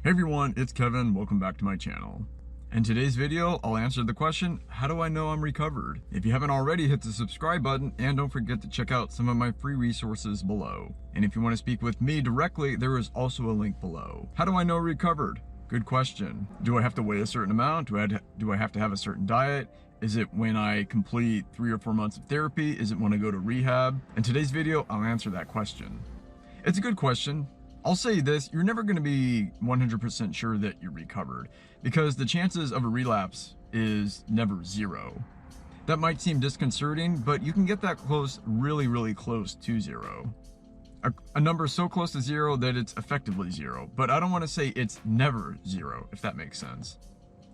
Hey everyone, it's Kevin. Welcome back to my channel. In today's video, I'll answer the question, how do I know I'm recovered? If you haven't already, hit the subscribe button and don't forget to check out some of my free resources below. And if you want to speak with me directly, there is also a link below. How do I know recovered? Good question. Do I have to weigh a certain amount? Do I have to have a certain diet? Is it when I complete 3 or 4 months of therapy? Is it when I go to rehab? In today's video, I'll answer that question. It's a good question. I'll say this, you're never going to be 100% sure that you're recovered because the chances of a relapse is never zero. That might seem disconcerting, but you can get that close, really close to zero. A number so close to zero that it's effectively zero, but I don't want to say it's never zero, if that makes sense.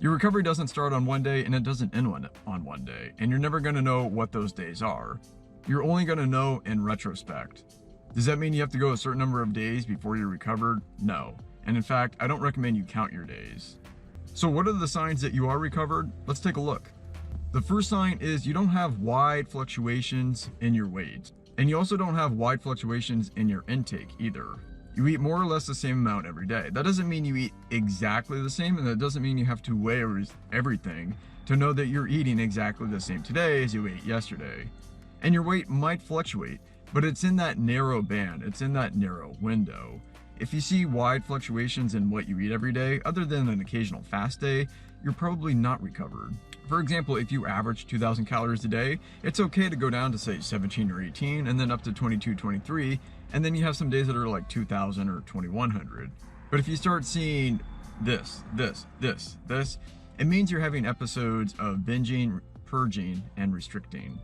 Your recovery doesn't start on one day and it doesn't end on one day, and you're never going to know what those days are. You're only going to know in retrospect. Does that mean you have to go a certain number of days before you're recovered? No. And in fact, I don't recommend you count your days. So what are the signs that you are recovered? Let's take a look. The first sign is you don't have wide fluctuations in your weight. And you also don't have wide fluctuations in your intake either. You eat more or less the same amount every day. That doesn't mean you eat exactly the same, and that doesn't mean you have to weigh everything to know that you're eating exactly the same today as you ate yesterday. And your weight might fluctuate, but it's in that narrow band, it's in that narrow window. If you see wide fluctuations in what you eat every day, other than an occasional fast day, you're probably not recovered. For example, if you average 2,000 calories a day, it's okay to go down to say 17 or 18 and then up to 22, 23, and then you have some days that are like 2,000 or 2,100. But if you start seeing this, it means you're having episodes of binging, purging, and restricting.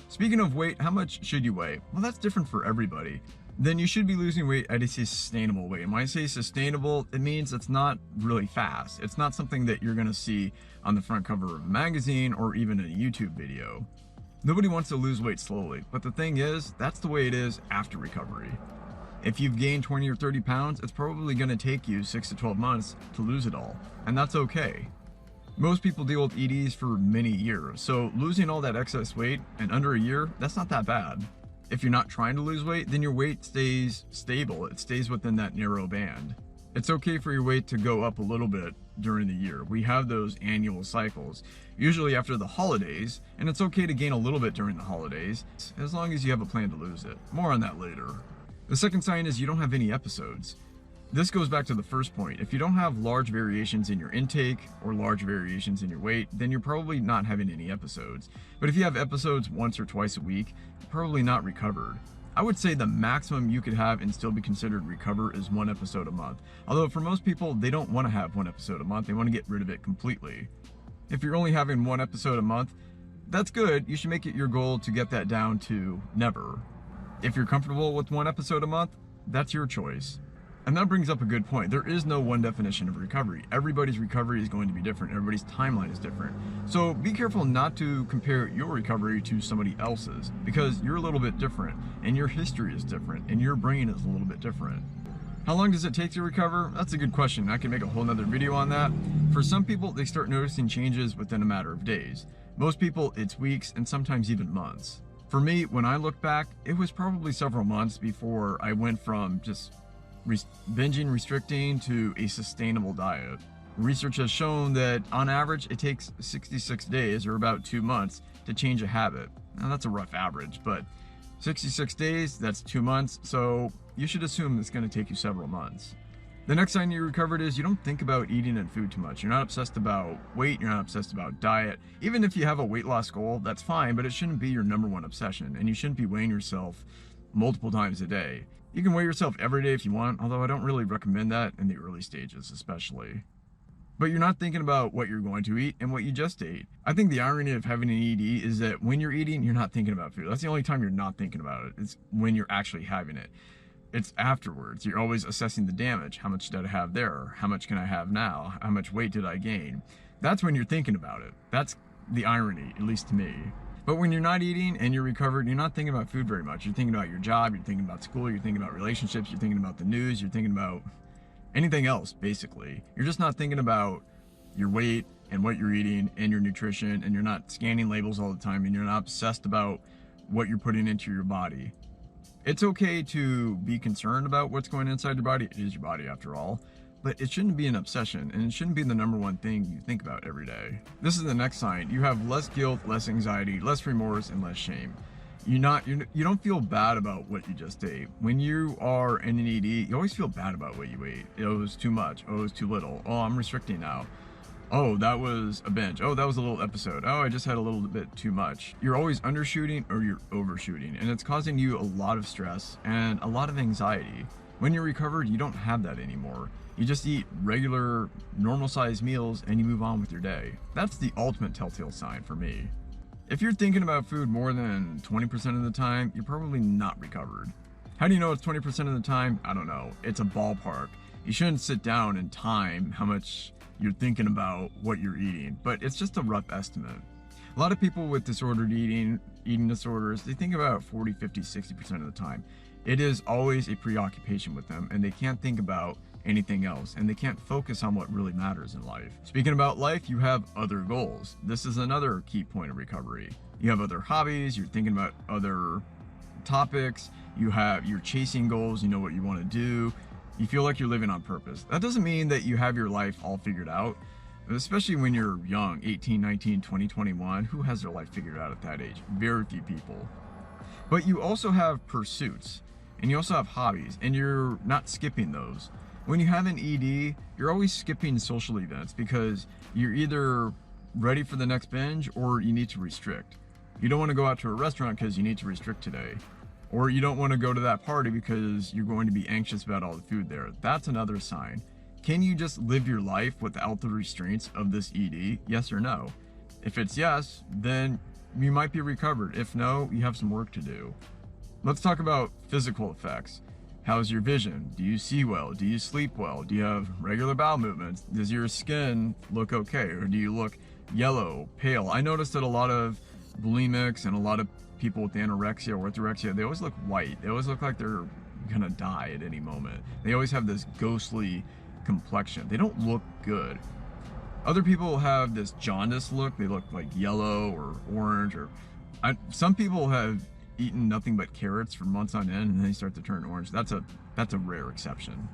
Speaking of weight, how much should you weigh? Well, that's different for everybody. Then you should be losing weight at a sustainable weight. And when I say sustainable, it means it's not really fast. It's not something that you're gonna see on the front cover of a magazine or even a YouTube video. Nobody wants to lose weight slowly, but the thing is, that's the way it is after recovery. If you've gained 20 or 30 pounds, it's probably gonna take you 6 to 12 months to lose it all, and that's okay. Most people deal with EDs for many years, so losing all that excess weight in under a year, that's not that bad. If you're not trying to lose weight, then your weight stays stable. It stays within that narrow band. It's okay for your weight to go up a little bit during the year. We have those annual cycles, usually after the holidays, and it's okay to gain a little bit during the holidays, as long as you have a plan to lose it. More on that later. The second sign is you don't have any episodes. This goes back to the first point. If you don't have large variations in your intake or large variations in your weight, then you're probably not having any episodes. But if you have episodes once or twice a week, you're probably not recovered. I would say the maximum you could have and still be considered recover is 1 episode a month. Although for most people, they don't want to have 1 episode a month. They want to get rid of it completely. If you're only having 1 episode a month, that's good. You should make it your goal to get that down to never. If you're comfortable with 1 episode a month, that's your choice. And that brings up a good point. There is no one definition of recovery. Everybody's recovery is going to be different. Everybody's timeline is different. So be careful not to compare your recovery to somebody else's because you're a little bit different and your history is different and your brain is a little bit different. How long does it take to recover? That's a good question. I can make a whole nother video on that. For some people, they start noticing changes within a matter of days. Most people, it's weeks and sometimes even months. For me, when I look back, it was probably several months before I went from just binging, restricting to a sustainable diet. Research has shown that on average it takes 66 days or about 2 months to change a habit. Now that's a rough average, but 66 days, that's 2 months, so you should assume it's going to take you several months. The next sign you recovered is you don't think about eating and food too much. You're not obsessed about weight, you're not obsessed about diet. Even if you have a weight loss goal, that's fine, but it shouldn't be your #1 obsession, and you shouldn't be weighing yourself multiple times a day. You can weigh yourself every day if you want, although I don't really recommend that in the early stages especially. But you're not thinking about what you're going to eat and what you just ate. I think the irony of having an ED is that when you're eating, you're not thinking about food. That's the only time you're not thinking about it. It's when you're actually having it. It's afterwards. You're always assessing the damage. How much did I have there? How much can I have now? How much weight did I gain? That's when you're thinking about it. That's the irony, at least to me. But when you're not eating and you're recovered, you're not thinking about food very much. You're thinking about your job, you're thinking about school, you're thinking about relationships, you're thinking about the news, you're thinking about anything else, basically. You're just not thinking about your weight and what you're eating and your nutrition, and you're not scanning labels all the time, and you're not obsessed about what you're putting into your body. It's okay to be concerned about what's going inside your body. It is your body after all. but it shouldn't be an obsession, and it shouldn't be the number one thing you think about every day. This is the next sign. You have less guilt, less anxiety, less remorse, and less shame. You don't feel bad about what you just ate. When you are in an ED, you always feel bad about what you ate. It was too much. Oh, it was too little. Oh, I'm restricting now. Oh, that was a binge. Oh, that was a little episode. Oh, I just had a little bit too much. You're always undershooting or you're overshooting, and it's causing you a lot of stress and a lot of anxiety. When you're recovered, you don't have that anymore. You just eat regular, normal-sized meals and you move on with your day. That's the ultimate telltale sign for me. If you're thinking about food more than 20% of the time, you're probably not recovered. How do you know it's 20% of the time? I don't know. It's a ballpark. You shouldn't sit down and time how much you're thinking about what you're eating, but it's just a rough estimate. A lot of people with disordered eating disorders, they think about 40, 50, 60% of the time. It is always a preoccupation with them, and they can't think about anything else, and they can't focus on what really matters in life. Speaking about life, you have other goals. This is another key point of recovery. You have other hobbies, you're thinking about other topics, you're chasing goals, you know what you want to do, you feel like you're living on purpose. That doesn't mean that you have your life all figured out, especially when you're young, 18, 19, 20, 21. Who has their life figured out at that age? Very few people. But you also have pursuits, and you also have hobbies, and you're not skipping those. When you have an ED, you're always skipping social events because you're either ready for the next binge or you need to restrict. You don't want to go out to a restaurant because you need to restrict today. Or you don't want to go to that party because you're going to be anxious about all the food there. That's another sign. Can you just live your life without the restraints of this ED? Yes or no? If it's yes, then you might be recovered. If no, you have some work to do. Let's talk about physical effects. How's your vision? Do you see well? Do you sleep well? Do you have regular bowel movements? Does your skin look okay? Or do you look yellow, pale? I noticed that a lot of bulimics and a lot of people with anorexia or orthorexia, they always look white. They always look like they're gonna die at any moment. They always have this ghostly complexion. They don't look good. Other people have this jaundice look. They look like yellow or orange, or some people have eaten nothing but carrots for months on end and then they start to turn orange. That's a rare exception.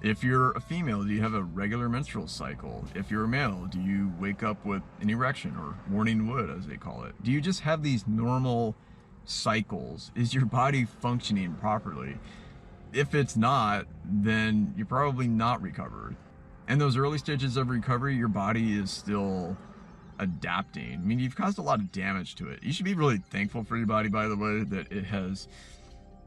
If you're a female, do you have a regular menstrual cycle? If you're a male, do you wake up with an erection or morning wood, as they call it? Do you just have these normal cycles? Is your body functioning properly? If it's not, then you're probably not recovered. In those early stages of recovery, your body is still adapting. I mean, you've caused a lot of damage to it. You should be really thankful for your body, by the way, that it has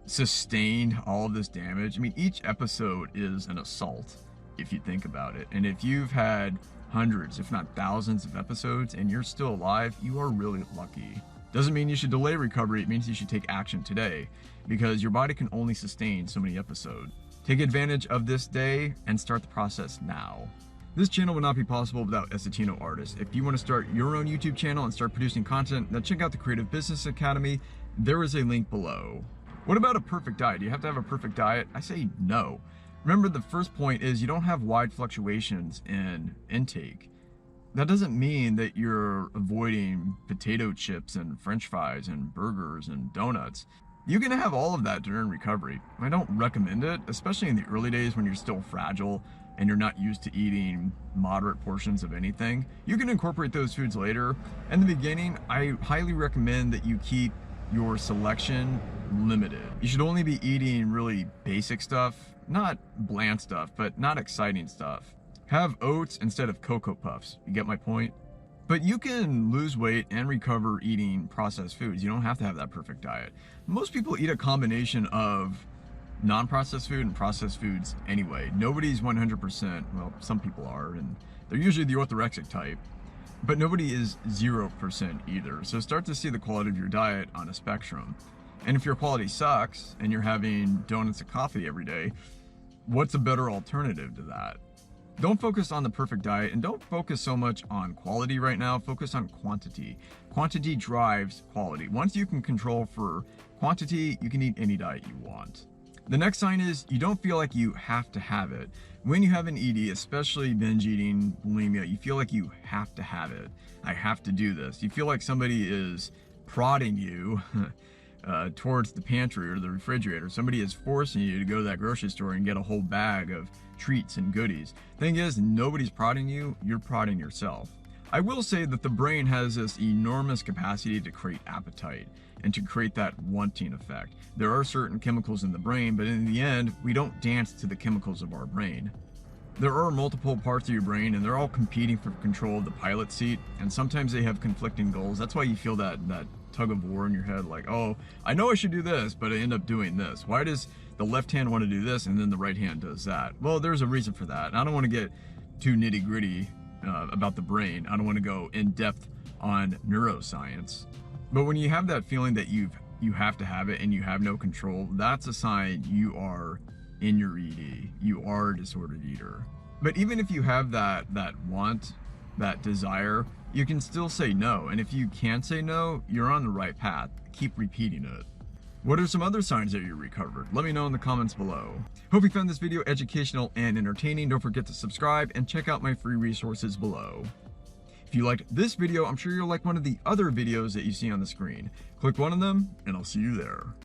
sustained all of this damage. I mean, each episode is an assault, if you think about it. And if you've had hundreds, if not thousands of episodes and you're still alive, you are really lucky. Doesn't mean you should delay recovery. It means you should take action today, because your body can only sustain so many episodes. Take advantage of this day and start the process now. This channel would not be possible without Essetino Artists. If you want to start your own YouTube channel and start producing content, then check out the Creative Business Academy. There is a link below. What about a perfect diet? Do you have to have a perfect diet? I say no. Remember, the first point is you don't have wide fluctuations in intake. That doesn't mean that you're avoiding potato chips and French fries and burgers and donuts. You can have all of that during recovery. I don't recommend it, especially in the early days when you're still fragile and you're not used to eating moderate portions of anything. You can incorporate those foods later. In the beginning, I highly recommend that you keep your selection limited. You should only be eating really basic stuff, not bland stuff, but not exciting stuff. Have oats instead of Cocoa Puffs. You get my point? But you can lose weight and recover eating processed foods. You don't have to have that perfect diet. Most people eat a combination of non-processed food and processed foods anyway. Nobody's 100%, well, some people are, and they're usually the orthorexic type, but nobody is 0% either. So start to see the quality of your diet on a spectrum. And if your quality sucks and you're having donuts and coffee every day, what's a better alternative to that? Don't focus on the perfect diet, and don't focus so much on quality right now. Focus on quantity. Quantity drives quality. Once you can control for quantity, you can eat any diet you want. The next sign is you don't feel like you have to have it. When you have an ED, especially binge eating, bulimia, you feel like you have to have it. I have to do this. You feel like somebody is prodding you towards the pantry or the refrigerator. Somebody is forcing you to go to that grocery store and get a whole bag of treats and goodies. Thing is, nobody's prodding you, you're prodding yourself. I will say that the brain has this enormous capacity to create appetite and to create that wanting effect. There are certain chemicals in the brain, but in the end, we don't dance to the chemicals of our brain. There are multiple parts of your brain and they're all competing for control of the pilot seat, and sometimes they have conflicting goals. That's why you feel that tug of war in your head, like, oh, I know I should do this, but I end up doing this. Why does the left hand want to do this and then the right hand does that? Well, there's a reason for that. And I don't want to get too nitty gritty about the brain. I don't want to go in depth on neuroscience. But when you have that feeling that you have to have it and you have no control, that's a sign you are in your ED. You are a disordered eater. But even if you have that want, that desire, you can still say no. And if you can't say no, you're on the right path. Keep repeating it. What are some other signs that you're recovered? Let me know in the comments below. Hope you found this video educational and entertaining. Don't forget to subscribe and check out my free resources below. If you liked this video, I'm sure you'll like one of the other videos that you see on the screen. Click one of them and I'll see you there.